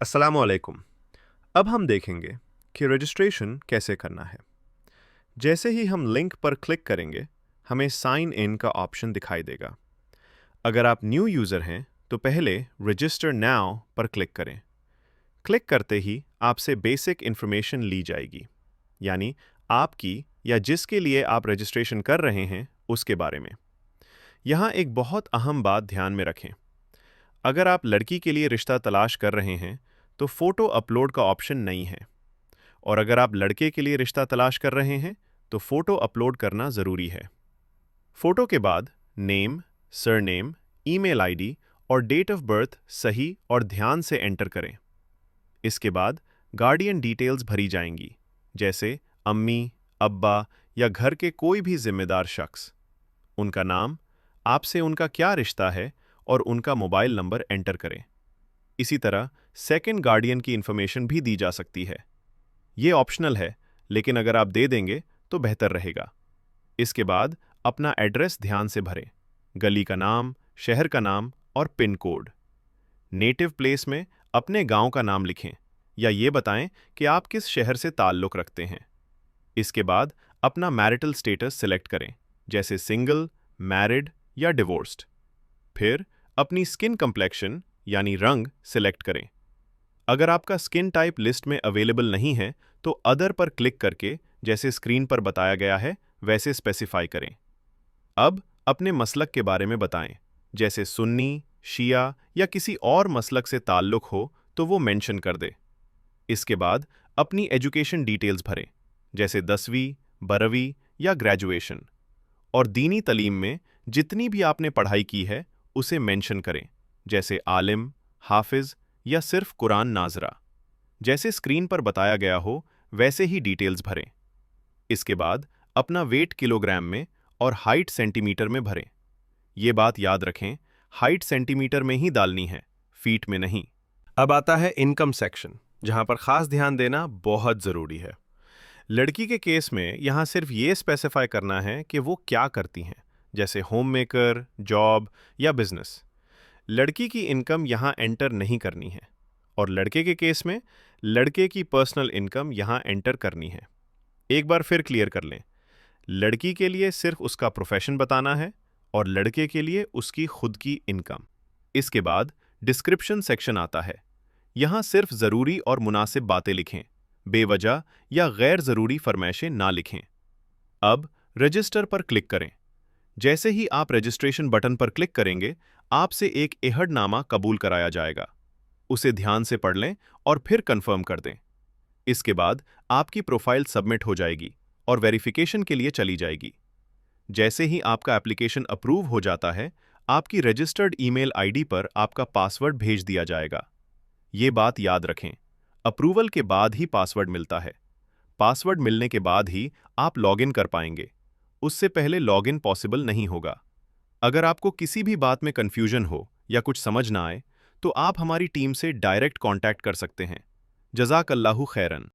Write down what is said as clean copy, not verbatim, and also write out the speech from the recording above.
अस्सलामुअलैकुम। अब हम देखेंगे कि रजिस्ट्रेशन कैसे करना है। जैसे ही हम लिंक पर क्लिक करेंगे, हमें साइन इन का ऑप्शन दिखाई देगा। अगर आप न्यू यूज़र हैं, तो पहले रजिस्टर नाउ पर क्लिक करें। क्लिक करते ही आपसे बेसिक इन्फॉर्मेशन ली जाएगी, यानी आपकी या जिसके लिए आप रजिस्ट्रेशन कर रहे हैं, उसके बारे में। यहाँ एक बहुत अहम बात ध्यान में रखें। अगर आप लड़की के लिए रिश्ता तलाश कर रहे हैं, तो फ़ोटो अपलोड का ऑप्शन नहीं है। और अगर आप लड़के के लिए रिश्ता तलाश कर रहे हैं, तो फ़ोटो अपलोड करना ज़रूरी है। फ़ोटो के बाद नेम, सरनेम, ईमेल आईडी और डेट ऑफ बर्थ सही और ध्यान से एंटर करें। इसके बाद गार्डियन डिटेल्स भरी जाएंगी, जैसे अम्मी, अब्बा या घर के कोई भी जिम्मेदार शख्स। उनका नाम, आपसे उनका क्या रिश्ता है और उनका मोबाइल नंबर एंटर करें। इसी तरह सेकंड गार्डियन की इंफॉर्मेशन भी दी जा सकती है। ये ऑप्शनल है, लेकिन अगर आप दे देंगे तो बेहतर रहेगा। इसके बाद अपना एड्रेस ध्यान से भरें, गली का नाम, शहर का नाम और पिन कोड। नेटिव प्लेस में अपने गांव का नाम लिखें या ये बताएं कि आप किस शहर से ताल्लुक़ रखते हैं। इसके बाद अपना मैरिटल स्टेटस सिलेक्ट करें, जैसे सिंगल, मैरिड या डिवोर्स्ड। फिर अपनी स्किन कंप्लेक्शन यानी रंग सिलेक्ट करें। अगर आपका स्किन टाइप लिस्ट में अवेलेबल नहीं है, तो अदर पर क्लिक करके जैसे स्क्रीन पर बताया गया है वैसे स्पेसिफाई करें। अब अपने मसलक के बारे में बताएं, जैसे सुन्नी, शिया या किसी और मसलक से ताल्लुक़ हो तो वो मेंशन कर दे। इसके बाद अपनी एजुकेशन डिटेल्स भरें, जैसे 10वीं, 12वीं या ग्रेजुएशन। और दीनी तलीम में जितनी भी आपने पढ़ाई की है उसे मेंशन करें, जैसे आलिम, हाफिज या सिर्फ कुरान नाजरा। जैसे स्क्रीन पर बताया गया हो वैसे ही डिटेल्स भरें। इसके बाद अपना वेट किलोग्राम में और हाइट सेंटीमीटर में भरें। ये बात याद रखें, हाइट सेंटीमीटर में ही डालनी है, फीट में नहीं। अब आता है इनकम सेक्शन, जहां पर खास ध्यान देना बहुत ज़रूरी है। लड़की के केस में यहाँ सिर्फ ये स्पेसिफाई करना है कि वो क्या करती हैं, जैसे होम मेकर, जॉब या बिजनेस। लड़की की इनकम यहाँ एंटर नहीं करनी है, और लड़के के केस में लड़के की पर्सनल इनकम यहाँ एंटर करनी है। एक बार फिर क्लियर कर लें, लड़की के लिए सिर्फ उसका प्रोफेशन बताना है और लड़के के लिए उसकी खुद की इनकम। इसके बाद डिस्क्रिप्शन सेक्शन आता है। यहाँ सिर्फ ज़रूरी और मुनासिब बातें लिखें, बेवजह या गैर ज़रूरी फरमाइशें ना लिखें। अब रजिस्टर पर क्लिक करें। जैसे ही आप रजिस्ट्रेशन बटन पर क्लिक करेंगे, आपसे एक एहडनामा कबूल कराया जाएगा। उसे ध्यान से पढ़ लें और फिर कंफर्म कर दें। इसके बाद आपकी प्रोफाइल सबमिट हो जाएगी और वेरिफिकेशन के लिए चली जाएगी। जैसे ही आपका एप्लीकेशन अप्रूव हो जाता है, आपकी रजिस्टर्ड ईमेल आईडी पर आपका पासवर्ड भेज दिया जाएगा। ये बात याद रखें, अप्रूवल के बाद ही पासवर्ड मिलता है। पासवर्ड मिलने के बाद ही आप लॉगिन कर पाएंगे, उससे पहले लॉगिन पॉसिबल नहीं होगा। अगर आपको किसी भी बात में कन्फ्यूजन हो या कुछ समझ ना आए, तो आप हमारी टीम से डायरेक्ट कांटेक्ट कर सकते हैं। जज़ाकल्लाहु खैरन।